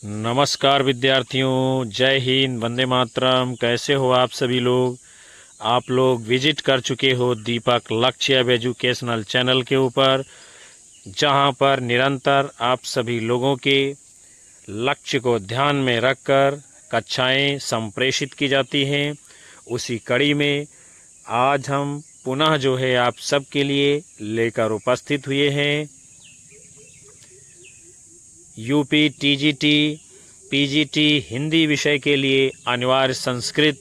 नमस्कार विद्यार्थियों, जय हिंद, वंदे मातरम। कैसे हो आप सभी लोग? आप लोग विजिट कर चुके हो दीपक लक्ष्य एजुकेशनल चैनल के ऊपर, जहां पर निरंतर आप सभी लोगों के लक्ष्य को ध्यान में रखकर कक्षाएं संप्रेषित की जाती हैं। उसी कड़ी में आज हम पुनः जो है आप सबके लिए लेकर उपस्थित हुए हैं यूपी टीजीटी पीजीटी हिंदी विषय के लिए अनिवार्य संस्कृत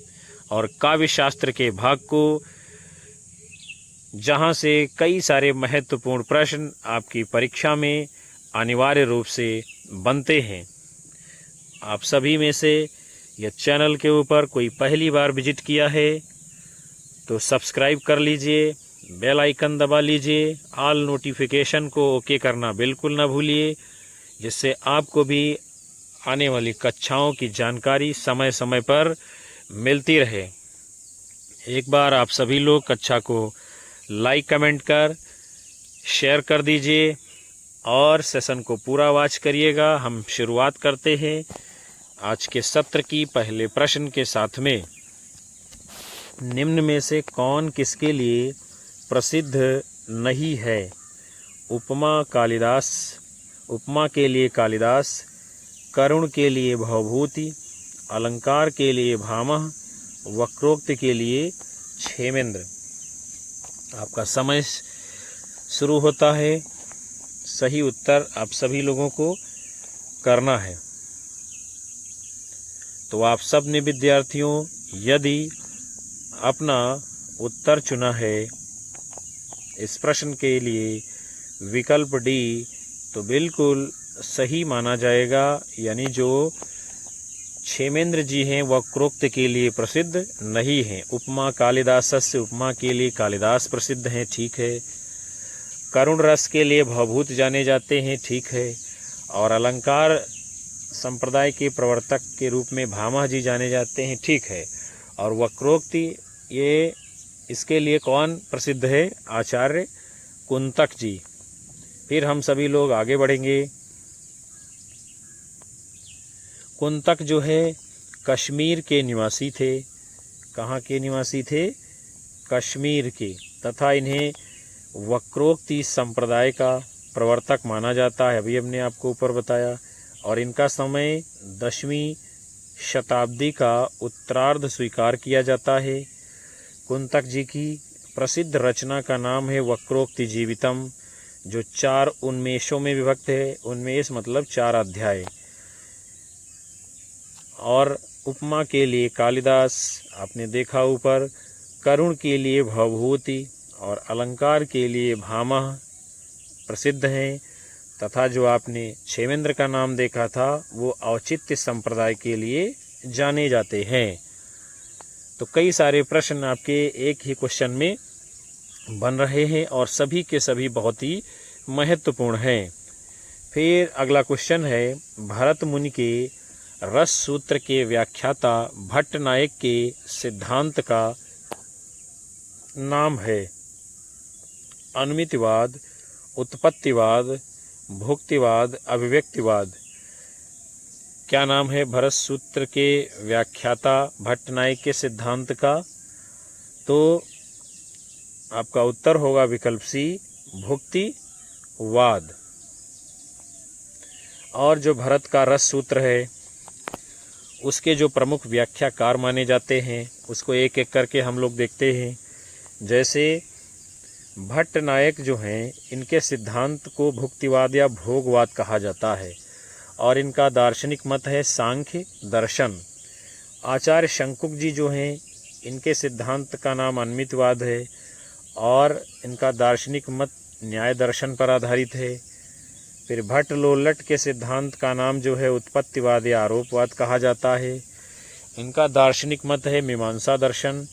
और काव्य शास्त्र के भाग को, जहां से कई सारे महत्वपूर्ण प्रश्न आपकी परीक्षा में अनिवार्य रूप से बनते हैं। आप सभी में से यह चैनल के ऊपर कोई पहली बार विजिट किया है तो सब्सक्राइब कर लीजिए, बेल आइकन दबा लीजिए, ऑल नोटिफिकेशन को ओके करना बिल्कुल ना भूलिए, जिससे आपको भी आने वाली कक्षाओं की जानकारी समय समय पर मिलती रहे। एक बार आप सभी लोग कक्षा को लाइक कमेंट कर शेयर कर दीजिए और सेशन को पूरा वॉच करिएगा। हम शुरुआत करते हैं आज के सत्र की पहले प्रश्न के साथ में। निम्न में से कौन किसके लिए प्रसिद्ध नहीं है? उपमा के लिए कालिदास, करुण के लिए भवभूति, अलंकार के लिए भामह, वक्रोक्ति के लिए क्षेमेंद्र। आपका समय शुरू होता है। सही उत्तर आप सभी लोगों को करना है। तो आप सब ने विद्यार्थियों यदि अपना उत्तर चुना है इस प्रश्न के लिए विकल्प डी, तो बिल्कुल सही माना जाएगा। यानी जो क्षेमेंद्र जी हैं वक्रोक्त के लिए प्रसिद्ध नहीं हैं। उपमा कालिदासस्य, उपमा के लिए कालिदास प्रसिद्ध हैं, ठीक है। करुण रस के लिए भवभूत जाने जाते हैं, ठीक है। और अलंकार संप्रदाय के प्रवर्तक के रूप में भामह जी जाने जाते हैं, ठीक है। और वक्रोक्ति ये इसके लिए कौन प्रसिद्ध है? आचार्य कुंतक जी। फिर हम सभी लोग आगे बढ़ेंगे। कुंतक जो है कश्मीर के निवासी थे। कहाँ के निवासी थे? कश्मीर के। तथा इन्हें वक्रोक्ति संप्रदाय का प्रवर्तक माना जाता है, अभी हमने आपको ऊपर बताया। और इनका समय 10वीं शताब्दी का उत्तरार्ध स्वीकार किया जाता है। कुंतक जी की प्रसिद्ध रचना का नाम है वक्रोक्ति जीवितम, जो 4 उन्मेषों में विभक्त है। उन्मेष मतलब 4 अध्याय। और उपमा के लिए कालिदास आपने देखा ऊपर, करुण के लिए भवभूति और अलंकार के लिए भामह प्रसिद्ध हैं। तथा जो आपने क्षेमेंद्र का नाम देखा था वो औचित्य संप्रदाय के लिए जाने जाते हैं। तो कई सारे प्रश्न आपके एक ही क्वेश्चन में बन रहे हैं और सभी के सभी बहुत ही महत्वपूर्ण हैं। फिर अगला क्वेश्चन है, भरत मुनि के रस सूत्र के व्याख्याता भट्ट नायक के सिद्धांत का नाम है? अनुमितिवाद, उत्पत्तिवाद, भुक्तिवाद, अभिव्यक्तिवाद। क्या नाम है भरत सूत्र के व्याख्याता भट्ट नायक के सिद्धांत का? तो आपका उत्तर होगा विकल्प सी, भुक्तिवाद। और जो भरत का रस सूत्र है उसके जो प्रमुख व्याख्याकार माने जाते हैं उसको एक एक करके हम लोग देखते हैं। जैसे भट्ट नायक जो हैं इनके सिद्धांत को भुक्तिवाद या भोगवाद कहा जाता है और इनका दार्शनिक मत है सांख्य दर्शन। आचार्य शंकुक जी जो हैं इनके सिद्धांत का नाम अन्मितवाद है और इनका दार्शनिक मत न्याय दर्शन पर आधारित है। फिर भट्ट लोल्लट के सिद्धांत का नाम जो है उत्पत्तिवाद या आरोपवाद कहा जाता है। इनका दार्शनिक मत है मीमांसा दर्शन।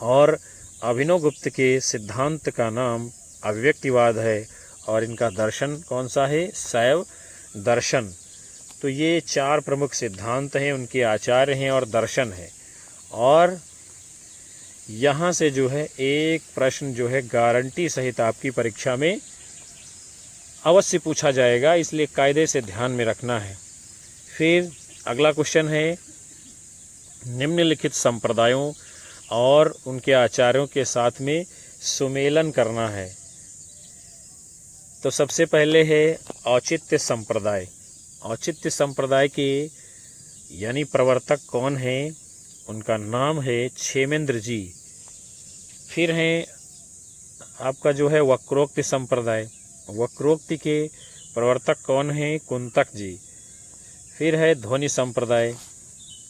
और अभिनवगुप्त के सिद्धांत का नाम अभिव्यक्तिवाद है और इनका दर्शन कौन सा है? शैव दर्शन। तो ये 4 प्रमुख सिद्धांत हैं, उनके आचार्य हैं और दर्शन है। और यहाँ से जो है एक प्रश्न जो है गारंटी सहित आपकी परीक्षा में अवश्य पूछा जाएगा, इसलिए कायदे से ध्यान में रखना है। फिर अगला क्वेश्चन है, निम्नलिखित संप्रदायों और उनके आचार्यों के साथ में सुमेलन करना है। तो सबसे पहले है औचित्य संप्रदाय। औचित्य संप्रदाय के यानी प्रवर्तक कौन है? उनका नाम है क्षेमेंद्र जी। फिर हैं आपका जो है वक्रोक्ति संप्रदाय। वक्रोक्ति के प्रवर्तक कौन हैं? कुंतक जी। फिर है ध्वनि संप्रदाय।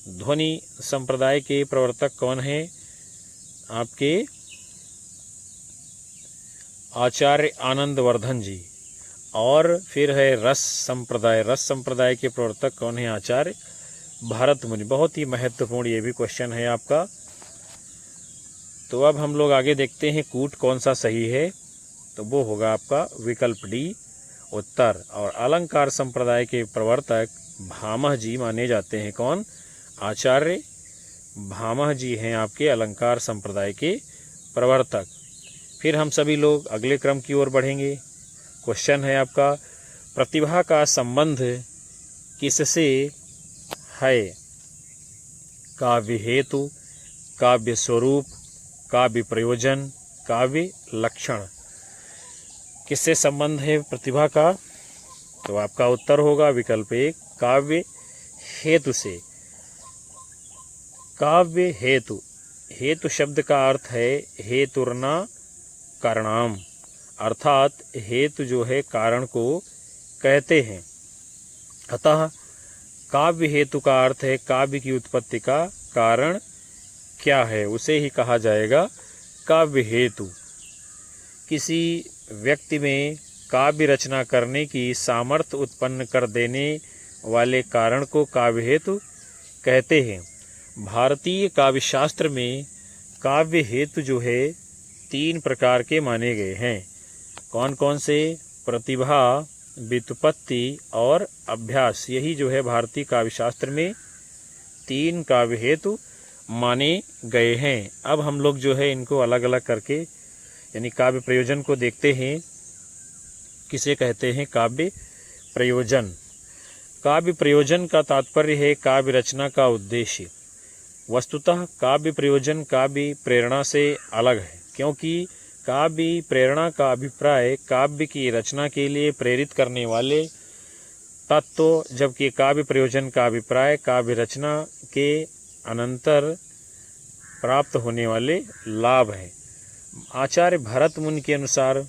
ध्वनि संप्रदाय के प्रवर्तक कौन हैं? आपके आचार्य आनंदवर्धन जी। और फिर है रस संप्रदाय। रस संप्रदाय के प्रवर्तक कौन हैं? आचार्य भरत मुनि। बहुत ही महत्वपूर्ण ये भी क्वेश्चन है आपका। तो अब हम लोग आगे देखते हैं कूट कौन सा सही है। तो वो होगा आपका विकल्प डी उत्तर। और अलंकार संप्रदाय के प्रवर्तक भामह जी माने जाते हैं। कौन? आचार्य भामह जी हैं आपके अलंकार संप्रदाय के प्रवर्तक। फिर हम सभी लोग अगले क्रम की ओर बढ़ेंगे। क्वेश्चन है आपका, प्रतिभा का संबंध किससे है? काव्य हेतु, काव्य स्वरूप, काव्य प्रयोजन, काव्य लक्षण। किससे संबंध है प्रतिभा का? तो आपका उत्तर होगा विकल्प एक, काव्य हेतु से। काव्य हेतु, हेतु शब्द का अर्थ है हेतुर्ना कारणाम, अर्थात हेतु जो है कारण को कहते हैं। अतः काव्य हेतु का अर्थ है काव्य की उत्पत्ति का कारण क्या है, उसे ही कहा जाएगा काव्य हेतु। किसी व्यक्ति में काव्य रचना करने की सामर्थ्य उत्पन्न कर देने वाले कारण को काव्य हेतु कहते हैं। भारतीय काव्य शास्त्र में काव्य हेतु जो है 3 प्रकार के माने गए हैं। कौन कौन से? प्रतिभा, व्युत्पत्ति और अभ्यास। यही जो है भारतीय काव्य शास्त्र में 3 काव्य हेतु माने गए हैं। अब हम लोग जो है इनको अलग अलग करके यानी काव्य प्रयोजन को देखते हैं। किसे कहते हैं? काव्य प्रयोजन। काव्य प्रयोजन का तात्पर्य है काव्य रचना का उद्देश्य। वस्तुतः काव्य प्रयोजन काव्य प्रेरणा से अलग है, क्योंकि काव्य प्रेरणा का अभिप्राय काव्य की रचना के लिए प्रेरित करने वाले तत्व, जबकि काव्य प्रयोजन का अभिप्राय काव्य रचना के अनंतर प्राप्त होने वाले लाभ है। आचार्य भरत मुनि के अनुसार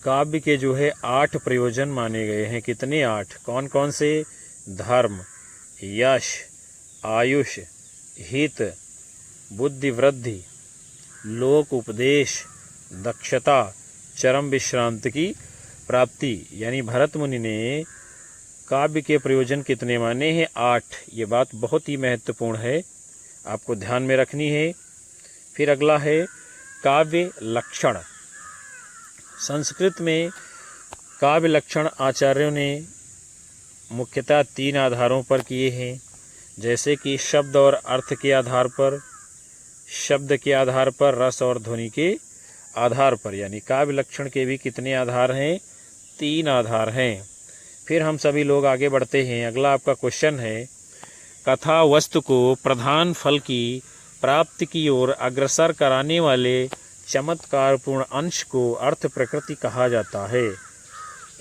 काव्य के जो है 8 प्रयोजन माने गए हैं। कितने? 8। कौन कौन से? धर्म, यश, आयुष, हित, बुद्धि वृद्धि, लोक उपदेश, दक्षता, चरम विश्रांति की प्राप्ति। यानी भरत मुनि ने काव्य के प्रयोजन कितने माने हैं? 8। ये बात बहुत ही महत्वपूर्ण है, आपको ध्यान में रखनी है। फिर अगला है काव्य लक्षण। संस्कृत में काव्य लक्षण आचार्यों ने मुख्यतः 3 आधारों पर किए हैं, जैसे कि शब्द और अर्थ के आधार पर, शब्द के आधार पर, रस और ध्वनि के आधार पर। यानी काव्य लक्षण के भी कितने आधार हैं? 3 आधार हैं। फिर हम सभी लोग आगे बढ़ते हैं। अगला आपका क्वेश्चन है, कथा वस्तु को प्रधान फल की प्राप्ति की ओर अग्रसर कराने वाले चमत्कारपूर्ण अंश को अर्थ प्रकृति कहा जाता है।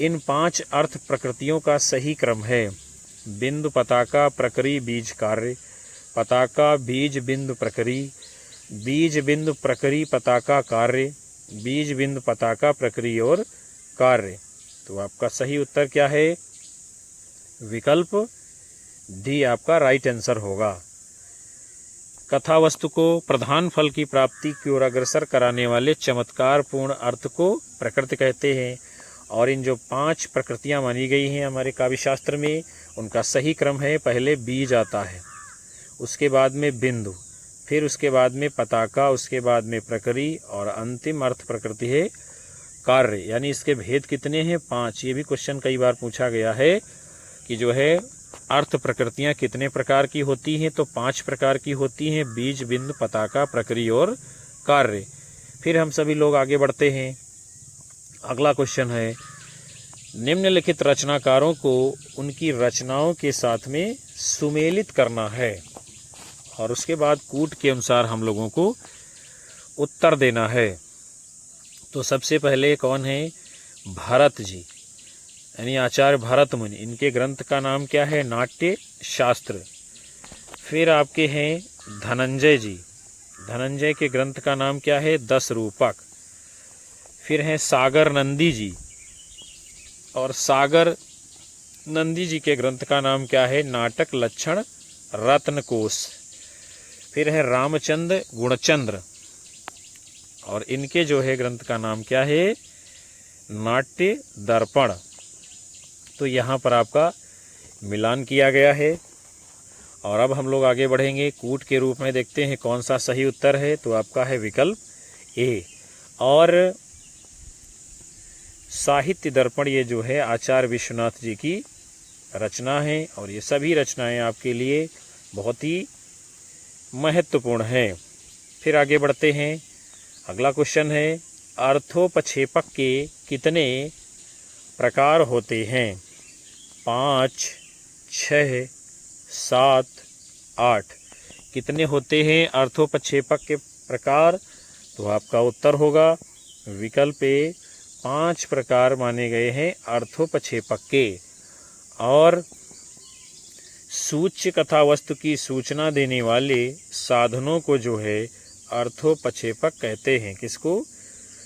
इन 5 अर्थ प्रकृतियों का सही क्रम है: बिंदु, पताका, प्रकरी, बीज, कार्य। पताका, बीज, बिंदु, प्रकरी, बीज, बिंदु, प्रकरी, पताका, कार्य, बीज, बिंदु, पताका, प्रकरी और कार्य। तो आपका सही उत्तर क्या है? विकल्प डी आपका राइट आंसर होगा। कथा वस्तु को प्रधान फल की प्राप्ति की ओर अग्रसर कराने वाले चमत्कारपूर्ण अर्थ को प्रकृति कहते हैं। और इन जो 5 प्रकृतियां मानी गई हैं हमारे काव्य शास्त्र में, उनका सही क्रम है, पहले बीज आता है, उसके बाद में बिंदु, फिर उसके बाद में पताका, उसके बाद में प्रकरी और अंतिम अर्थ प्रकृति है कार्य। यानी इसके भेद कितने हैं? 5। ये भी क्वेश्चन कई बार पूछा गया है कि जो है अर्थ प्रकृतियां कितने प्रकार की होती हैं? तो 5 प्रकार की होती हैं: बीज, बिंदु, पताका, प्रकरी और कार्य। फिर हम सभी लोग आगे बढ़ते हैं। अगला क्वेश्चन है, निम्नलिखित रचनाकारों को उनकी रचनाओं के साथ में सुमेलित करना है और उसके बाद कूट के अनुसार हम लोगों को उत्तर देना है। तो सबसे पहले कौन है? भरत जी, यानी आचार्य भरत मुनि। इनके ग्रंथ का नाम क्या है? नाट्य शास्त्र। फिर आपके हैं धनंजय जी। धनंजय के ग्रंथ का नाम क्या है? 10 रूपक। फिर हैं सागर नंदी जी, और सागर नंदी जी के ग्रंथ का नाम क्या है? नाटक लक्षण रत्नकोश। फिर है रामचंद्र गुणचंद्र, और इनके जो है ग्रंथ का नाम क्या है? नाट्य दर्पण। तो यहाँ पर आपका मिलान किया गया है। और अब हम लोग आगे बढ़ेंगे, कूट के रूप में देखते हैं कौन सा सही उत्तर है। तो आपका है विकल्प ए। और साहित्य दर्पण ये जो है आचार्य विश्वनाथ जी की रचना है, और ये सभी रचनाएं आपके लिए बहुत ही महत्वपूर्ण है। फिर आगे बढ़ते हैं। अगला क्वेश्चन है, अर्थोपक्षेपक के कितने प्रकार होते हैं? 5, 6, 7, 8। कितने होते हैं अर्थोपक्षेपक के प्रकार? तो आपका उत्तर होगा विकल्प ए। 5 प्रकार माने गए हैं अर्थोपक्षेपक के। और सूच्य कथा वस्तु की सूचना देने वाले साधनों को जो है अर्थोपक्षेपक कहते हैं। किसको?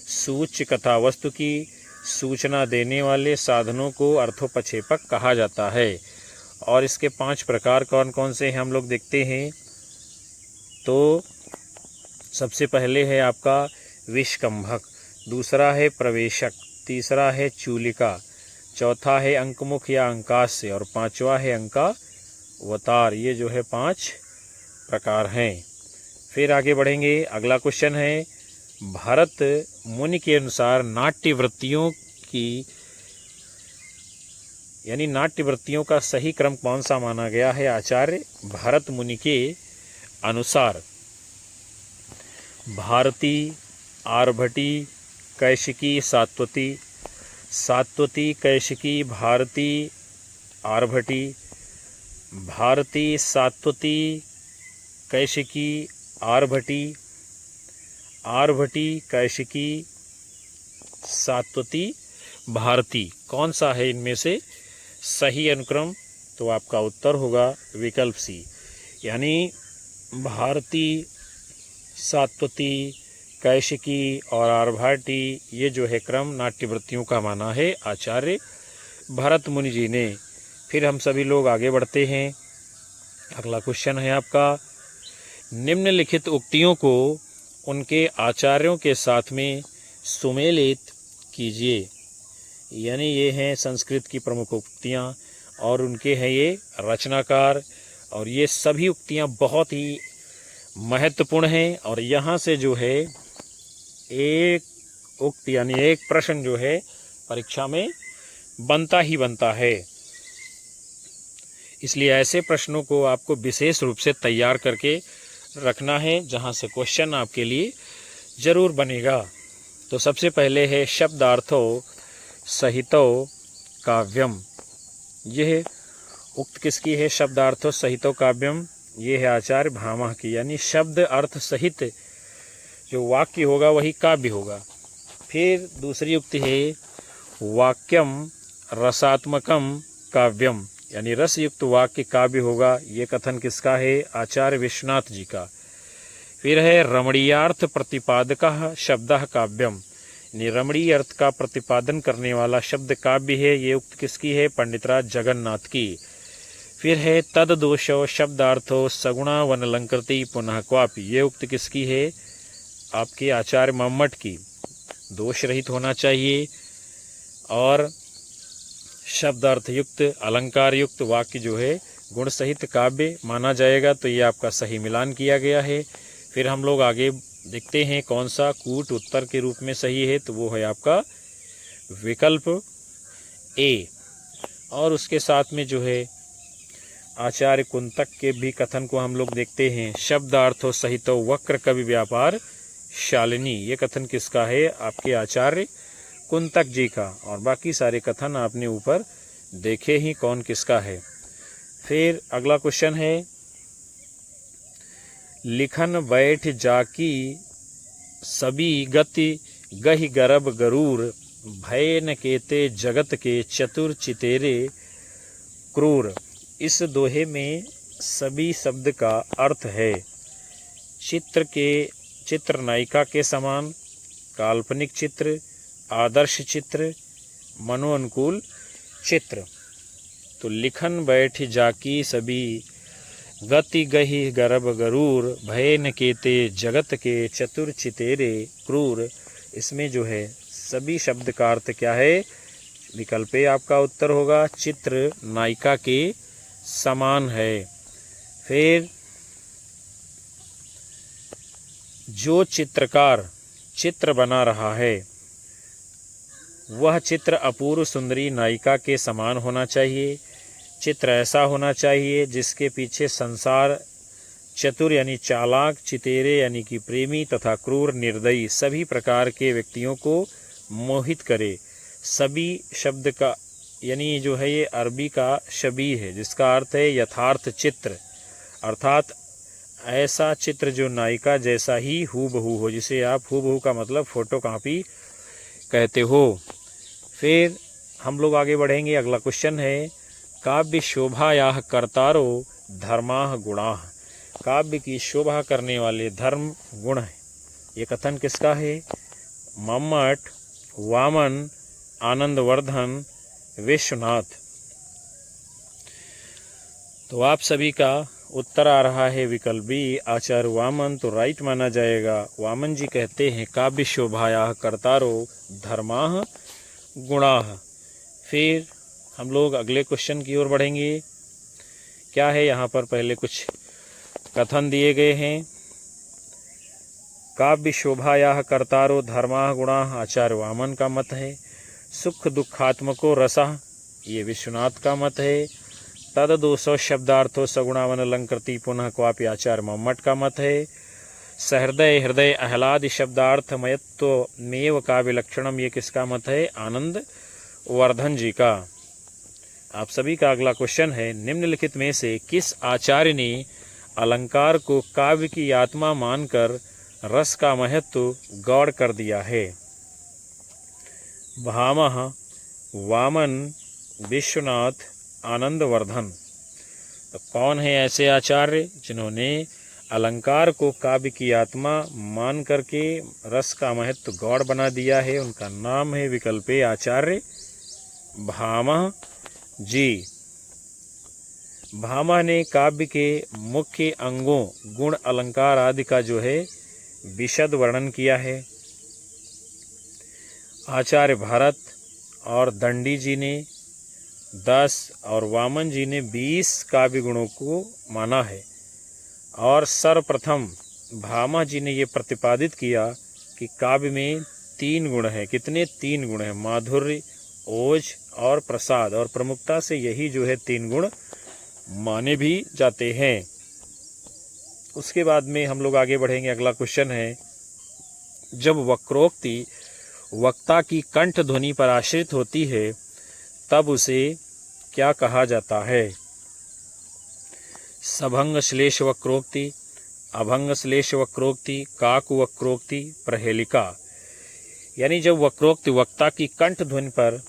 सूच्य कथा वस्तु की सूचना देने वाले साधनों को अर्थोपक्षेपक कहा जाता है। और इसके 5 प्रकार कौन कौन से हैं हम लोग देखते हैं। तो सबसे पहले है आपका विष्कंभक, दूसरा है प्रवेशक, तीसरा है चूलिका, चौथा है अंकमुख या अंकास्य, और 5वां है अंकावतार। ये जो है 5 प्रकार हैं। फिर आगे बढ़ेंगे। अगला क्वेश्चन है, भरत मुनि के अनुसार नाट्य वृत्तियों की, यानी नाट्य वृत्तियों का सही क्रम कौन सा माना गया है आचार्य भरत मुनि के अनुसार? भारती, आर्भटी, कैशिकी, सात्वती। सात्वती, कैशिकी, भारती, आर्भटी। भारती, सात्वती, कैशिकी, आर्भटी। आर्भटी, कैशिकी, सात्वती, भारती। कौन सा है इनमें से सही अनुक्रम? तो आपका उत्तर होगा विकल्प सी, यानी भारती, सात्वती, कैशिकी और आर्भाटी, ये जो है क्रम नाट्यवृत्तियों का माना है आचार्य भरत मुनि जी ने। फिर हम सभी लोग आगे बढ़ते हैं। अगला क्वेश्चन है आपका, निम्नलिखित उक्तियों को उनके आचार्यों के साथ में सुमेलित कीजिए। यानी ये हैं संस्कृत की प्रमुख उक्तियाँ, और उनके हैं ये रचनाकार, और ये सभी उक्तियाँ बहुत ही महत्वपूर्ण हैं। और यहाँ से जो है एक उक्ति यानी एक प्रश्न जो है परीक्षा में बनता ही बनता है। इसलिए ऐसे प्रश्नों को आपको विशेष रूप से तैयार करके रखना है, जहाँ से क्वेश्चन आपके लिए जरूर बनेगा। तो सबसे पहले है शब्दार्थो सहितो काव्यम। यह उक्त किसकी है? शब्दार्थो सहितो काव्यम, ये है आचार्य भामह की। यानी शब्द अर्थ सहित जो वाक्य होगा वही काव्य होगा। फिर दूसरी उक्ति है वाक्यम रसात्मकम काव्यम, यानी रस युक्त वाक्य काव्य होगा। ये कथन किसका है? आचार्य विश्वनाथ जी का। फिर है रमणीयार्थ प्रतिपादकः शब्दः काव्यम, यानी रमणीय अर्थ का प्रतिपादन करने वाला शब्द काव्य है। ये उक्त किसकी है? पंडितराज जगन्नाथ की। फिर है तद दोषो शब्दार्थो सगुणा वनलंकृति पुनः क्वापि, ये उक्त किसकी है? आपके आचार्य मम्मट की। दोष रहित होना चाहिए और शब्दार्थ युक्त अलंकार युक्त वाक्य जो है गुण सहित काव्य माना जाएगा। तो ये आपका सही मिलान किया गया है। फिर हम लोग आगे देखते हैं कौन सा कूट उत्तर के रूप में सही है। तो वो है आपका विकल्प ए। और उसके साथ में जो है आचार्य कुंतक के भी कथन को हम लोग देखते हैं। शब्दार्थो सहितो वक्र कवि व्यापार शालिनी, ये कथन किसका है? आपके आचार्य कुंतक जी का, और बाकी सारे कथन आपने ऊपर देखे ही कौन किसका है। फिर अगला क्वेश्चन है, लिखन बैठ जाकी सभी गति गहि गर्भ गरूर, भय न केते जगत के चतुर चितेरे क्रूर। इस दोहे में सभी शब्द का अर्थ है चित्र नायिका के समान, काल्पनिक चित्र, आदर्श चित्र, मनोअनुकूल चित्र। तो लिखन बैठ जाकी सभी गति गहि गर्भ गरूर, भय न केते जगत के चतुर चितेरे क्रूर। इसमें जो है सभी शब्द का अर्थ क्या है? विकल्प ए आपका उत्तर होगा, चित्र नायिका के समान है। फिर जो चित्रकार चित्र बना रहा है वह चित्र अपूर्व सुंदरी नायिका के समान होना चाहिए। चित्र ऐसा होना चाहिए जिसके पीछे संसार चतुर यानी चालाक, चितेरे यानी कि प्रेमी तथा क्रूर निर्दयी सभी प्रकार के व्यक्तियों को मोहित करे। सभी शब्द का यानी जो है ये अरबी का शबी है, जिसका अर्थ है यथार्थ चित्र, अर्थात ऐसा चित्र जो नायिका जैसा ही हूबहू हो, जिसे आप हूबहू का मतलब फोटो कॉपी कहते हो। फिर हम लोग आगे बढ़ेंगे। अगला क्वेश्चन है, काव्य शोभायाः कर्तारो धर्माः गुणाः। काव्य की शोभा करने वाले धर्म गुण हैं। ये कथन किसका है? मम्मट, वामन, आनंदवर्धन, विश्वनाथ। तो आप सभी का उत्तर आ रहा है विकल्प बी, आचार्य वामन। तो राइट माना जाएगा। वामन जी कहते हैं काव्य शोभायाः कर्तारो धर्माः गुणाः। फिर हम लोग अगले क्वेश्चन की ओर बढ़ेंगे। क्या है यहाँ पर? पहले कुछ कथन दिए गए हैं। काव्य शोभायाः कर्तारो धर्माः गुणाः, आचार्य वामन का मत है। सुख दुखात्मको रसः, ये विश्वनाथ का मत है। तद दोषो शब्दार्थो सगुणावन अलंकृति पुनः क्वापि, आचार्य मम्मट का मत है। सहृदय हृदय आह्लादि शब्दार्थ मयत्व मेव काव्य लक्षणम, ये किसका मत है? आनंद वर्धन जी का। आप सभी का अगला क्वेश्चन है, निम्नलिखित में से किस आचार्य ने अलंकार को काव्य की आत्मा मानकर रस का महत्व गौड़ कर दिया है? भामह, वामन, विश्वनाथ, आनंदवर्धन। तो कौन है ऐसे आचार्य जिन्होंने अलंकार को काव्य की आत्मा मान करके रस का महत्व गौड़ बना दिया है? उनका नाम है विकल्प ए, आचार्य भामह जी। भामह ने काव्य के मुख्य अंगों गुण अलंकार आदि का जो है विशद वर्णन किया है। आचार्य भरत और दंडी जी ने 10 और वामन जी ने 20 काव्य गुणों को माना है। और सर्वप्रथम भामह जी ने ये प्रतिपादित किया कि काव्य में 3 गुण हैं। कितने? 3 गुण हैं, माधुर्य, ओज और प्रसाद। और प्रमुखता से यही जो है 3 गुण माने भी जाते हैं। उसके बाद में हम लोग आगे बढ़ेंगे। अगला क्वेश्चन है, जब वक्रोक्ति वक्ता की कंठ ध्वनि पर आश्रित होती है तब उसे क्या कहा जाता है? सभंग श्लेष वक्रोक्ति, अभंग श्लेष वक्रोक्ति, काकु वक्रोक्ति, प्रहेलिका। यानी जब वक्रोक्ति वक्ता की कंठ ध्वनि पर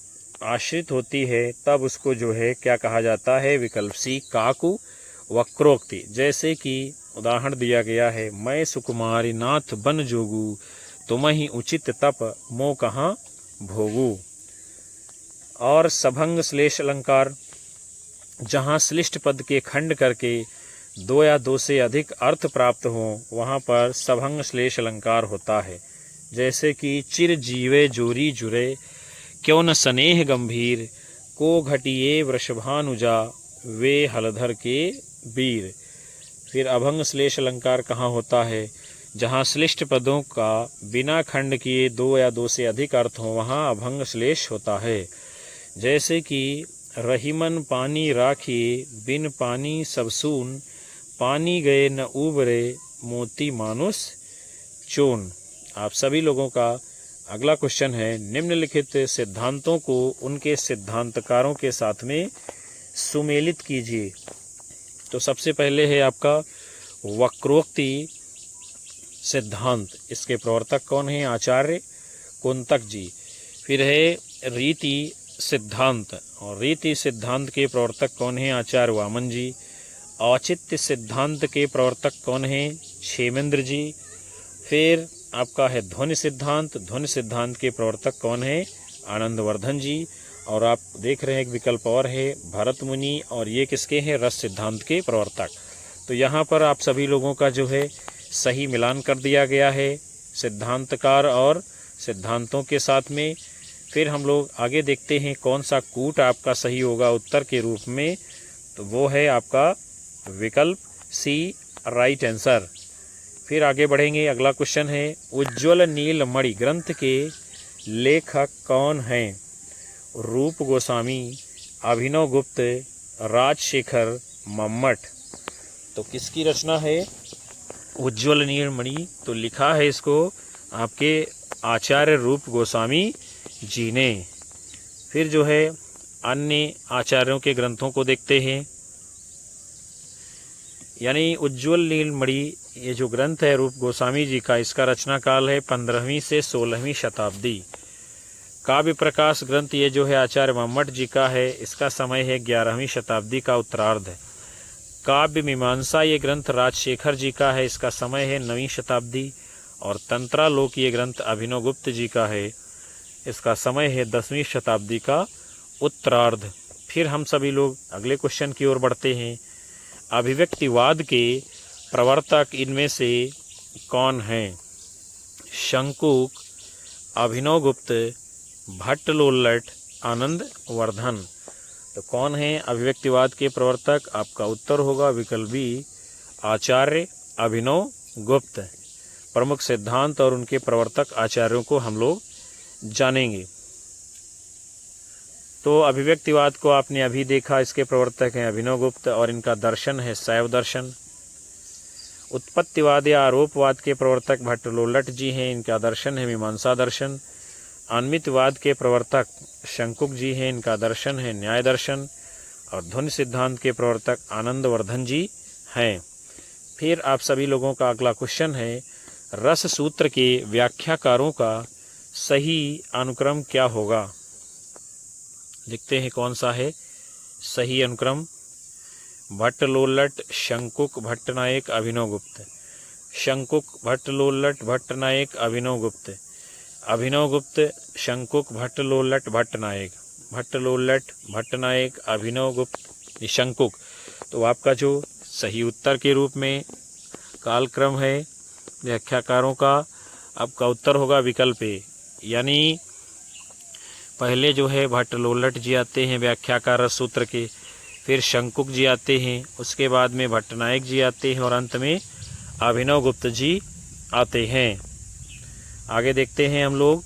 आश्रित होती है तब उसको जो है क्या कहा जाता है? विकल्प सी, काकु वक्रोक्ति। जैसे कि उदाहरण दिया गया है, मैं सुकुमारी नाथ बन जोगू, तुम्हि उचित तप मो कहाँ भोगू। और सभंग श्लेष अलंकार, जहाँ श्लिष्ट पद के खंड करके 2 या 2 से अधिक अर्थ प्राप्त हों वहाँ पर सभंग श्लेष अलंकार होता है। जैसे कि चिर जीवे जोरी जुरे, क्यों न स्नेह गंभीर, को घटिए वृषभानुजा, वे हलधर के वीर। फिर अभंग श्लेष अलंकार कहाँ होता है? जहाँ श्लिष्ट पदों का बिना खंड किए 2 या 2 से अधिक अर्थ हो वहाँ अभंग श्लेष होता है। जैसे कि रहीमन पानी राखिए, बिन पानी सब सून, पानी गए न उबरे, मोती मानुस चून। आप सभी लोगों का अगला क्वेश्चन है, निम्नलिखित सिद्धांतों को उनके सिद्धांतकारों के साथ में सुमेलित कीजिए। तो सबसे पहले है आपका वक्रोक्ति सिद्धांत, इसके प्रवर्तक कौन हैं? आचार्य कुंतक जी। फिर है रीति सिद्धांत, और रीति सिद्धांत के प्रवर्तक कौन हैं? आचार्य वामन जी। औचित्य सिद्धांत के प्रवर्तक कौन हैं? क्षेमेंद्र जी। फिर आपका है ध्वनि सिद्धांत, ध्वनि सिद्धांत के प्रवर्तक कौन हैं? आनंदवर्धन जी। और आप देख रहे हैं एक विकल्प और है भरत मुनि, और ये किसके हैं? रस सिद्धांत के प्रवर्तक। तो यहाँ पर आप सभी लोगों का जो है सही मिलान कर दिया गया है सिद्धांतकार और सिद्धांतों के साथ में। फिर हम लोग आगे देखते हैं कौन सा कूट आपका सही होगा उत्तर के रूप में। तो वो है आपका विकल्प सी, राइट आंसर। फिर आगे बढ़ेंगे। अगला क्वेश्चन है, उज्ज्वल नीलमणि ग्रंथ के लेखक कौन हैं? रूप गोस्वामी, अभिनव गुप्त, राजशेखर, मम्मट। तो किसकी रचना है उज्ज्वल नीलमणि? तो लिखा है इसको आपके आचार्य रूप गोस्वामी जी ने। फिर जो है अन्य आचार्यों के ग्रंथों को देखते हैं। यानी उज्ज्वल नीलमणि ये जो ग्रंथ है रूप गोस्वामी जी का, इसका रचना काल है 15वीं से 16वीं शताब्दी। काव्य प्रकाश ग्रंथ ये जो है आचार्य मम्मट जी का है, इसका समय है 11वीं शताब्दी का उत्तरार्ध। काव्य मीमांसा ये ग्रंथ राजशेखर जी का है, इसका समय है 9वीं शताब्दी। और तंत्रालोक ये ग्रंथ अभिनव गुप्त जी का है, इसका समय है 10वीं शताब्दी का उत्तरार्ध। फिर हम सभी लोग अगले क्वेश्चन की ओर बढ़ते हैं। अभिव्यक्तिवाद के प्रवर्तक इनमें से कौन हैं? शंकुक, अभिनव गुप्त, भट्टलोल्लट, आनंदवर्धन। तो कौन है अभिव्यक्तिवाद के प्रवर्तक? आपका उत्तर होगा विकल्प बी, आचार्य अभिनव गुप्त। प्रमुख सिद्धांत और उनके प्रवर्तक आचार्यों को हम लोग जानेंगे। तो अभिव्यक्तिवाद को आपने अभी देखा, इसके प्रवर्तक हैं अभिनव गुप्त और इनका दर्शन है शैव दर्शन। उत्पत्तिवाद या आरोपवाद के प्रवर्तक भट्टलोल्लट जी हैं, इनका दर्शन है मीमांसा दर्शन। अन्मितवाद के प्रवर्तक शंकुक जी हैं, इनका दर्शन है न्याय दर्शन। और ध्वनि सिद्धांत के प्रवर्तक आनंदवर्धन जी हैं। फिर आप सभी लोगों का अगला क्वेश्चन है, रस सूत्र के व्याख्याकारों का सही अनुक्रम क्या होगा? लिखते हैं कौन सा है सही अनुक्रम। भट्टलोल्लट, शंकुक, भट्टनायक, अभिनव गुप्त। शंकुक, भट्टलोल्लट, भट्टनायक, अभिनव गुप्त। अभिनव गुप्त, शंकुक, भट्टलोल्लट, भट्टनायक। भट्टलोल्लट, भट्टनायक, अभिनव गुप्त, शंकुक। तो आपका जो सही उत्तर के रूप में कालक्रम है व्याख्याकारों का, आपका उत्तर होगा विकल्प ए। यानी पहले जो है भट्टलोल्लट जी आते हैं व्याख्याकार रस सूत्र के, फिर शंकुक जी आते हैं, उसके बाद में भट्टनायक जी आते हैं और अंत में अभिनव गुप्त जी आते हैं। आगे देखते हैं हम लोग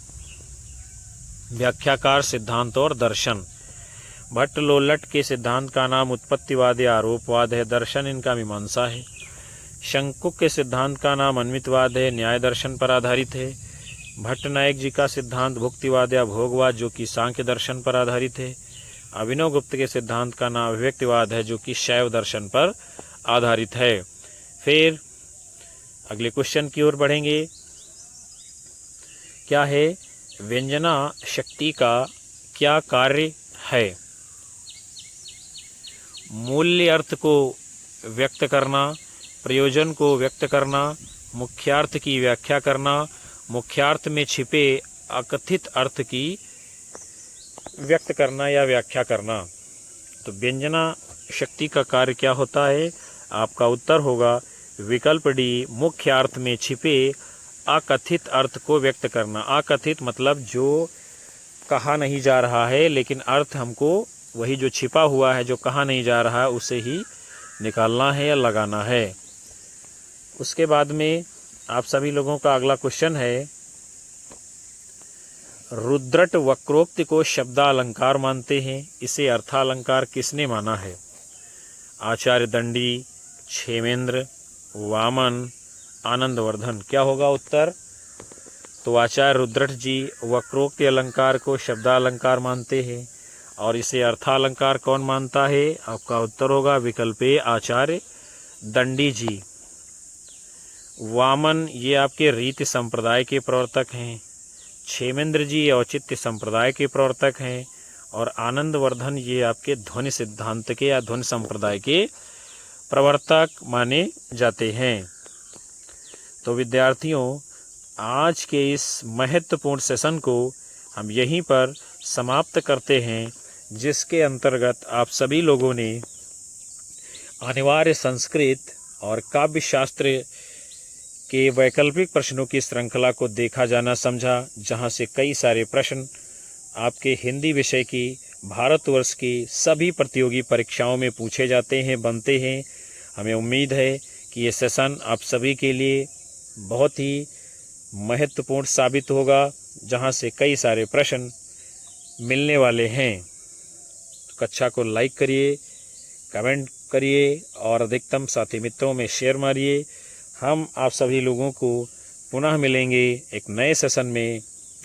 व्याख्याकार सिद्धांत और दर्शन। भट्टलोल्लट के सिद्धांत का नाम उत्पत्तिवाद या आरोपवाद है, दर्शन इनका मीमांसा है। शंकुक के सिद्धांत का नाम अन्मितवाद है, न्याय दर्शन पर आधारित है। भट्टनायक जी का सिद्धांत भुक्तिवाद या भोगवाद जो कि सांख्य दर्शन पर आधारित है। अभिनव गुप्त के सिद्धांत का नाम अभिव्यक्तिवाद है जो कि शैव दर्शन पर आधारित है। फिर अगले क्वेश्चन की ओर बढ़ेंगे। क्या है व्यंजना शक्ति का क्या कार्य है? मूल्य अर्थ को व्यक्त करना, प्रयोजन को व्यक्त करना, मुख्यार्थ की व्याख्या करना, मुख्यार्थ में छिपे अकथित अर्थ की व्यक्त करना या व्याख्या करना। तो व्यंजना शक्ति का कार्य क्या होता है? आपका उत्तर होगा विकल्प डी, मुख्यार्थ में छिपे अकथित अर्थ को व्यक्त करना। अकथित मतलब जो कहा नहीं जा रहा है, लेकिन अर्थ हमको वही जो छिपा हुआ है, जो कहा नहीं जा रहा है, उसे ही निकालना है या लगाना है। उसके बाद में आप सभी लोगों का अगला क्वेश्चन है, रुद्रट वक्रोक्ति को शब्दालंकार मानते हैं, इसे अर्थालंकार किसने माना है? आचार्य दंडी, क्षेमेंद्र, वामन, आनंदवर्धन। क्या होगा उत्तर? तो आचार्य रुद्रट जी वक्रोक्ति अलंकार को शब्दालंकार मानते हैं और इसे अर्थालंकार कौन मानता है? आपका उत्तर होगा विकल्प ए आचार्य दंडी जी। वामन ये आपके रीति संप्रदाय के प्रवर्तक हैं। क्षेमेंद्र जी औचित्य संप्रदाय के प्रवर्तक हैं और आनंदवर्धन ये आपके ध्वनि सिद्धांत के या ध्वनि संप्रदाय के प्रवर्तक माने जाते हैं। तो विद्यार्थियों, आज के इस महत्वपूर्ण सेशन को हम यहीं पर समाप्त करते हैं, जिसके अंतर्गत आप सभी लोगों ने अनिवार्य संस्कृत और काव्य शास्त्र के वैकल्पिक प्रश्नों की श्रृंखला को देखा जाना समझा, जहां से कई सारे प्रश्न आपके हिंदी विषय की भारतवर्ष की सभी प्रतियोगी परीक्षाओं में पूछे जाते हैं, बनते हैं। हमें उम्मीद है कि ये सेशन आप सभी के लिए बहुत ही महत्वपूर्ण साबित होगा, जहां से कई सारे प्रश्न मिलने वाले हैं। तो कक्षा को लाइक करिए, कमेंट करिए और अधिकतम साथी मित्रों में शेयर मारिए। हम आप सभी लोगों को पुनः मिलेंगे एक नए सेशन में,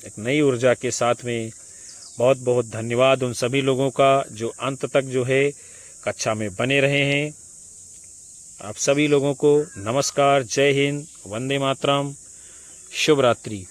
एक नई ऊर्जा के साथ में। बहुत बहुत धन्यवाद उन सभी लोगों का जो अंत तक जो है कक्षा में बने रहे हैं। आप सभी लोगों को नमस्कार, जय हिंद, वंदे मातरम, शुभ रात्रि।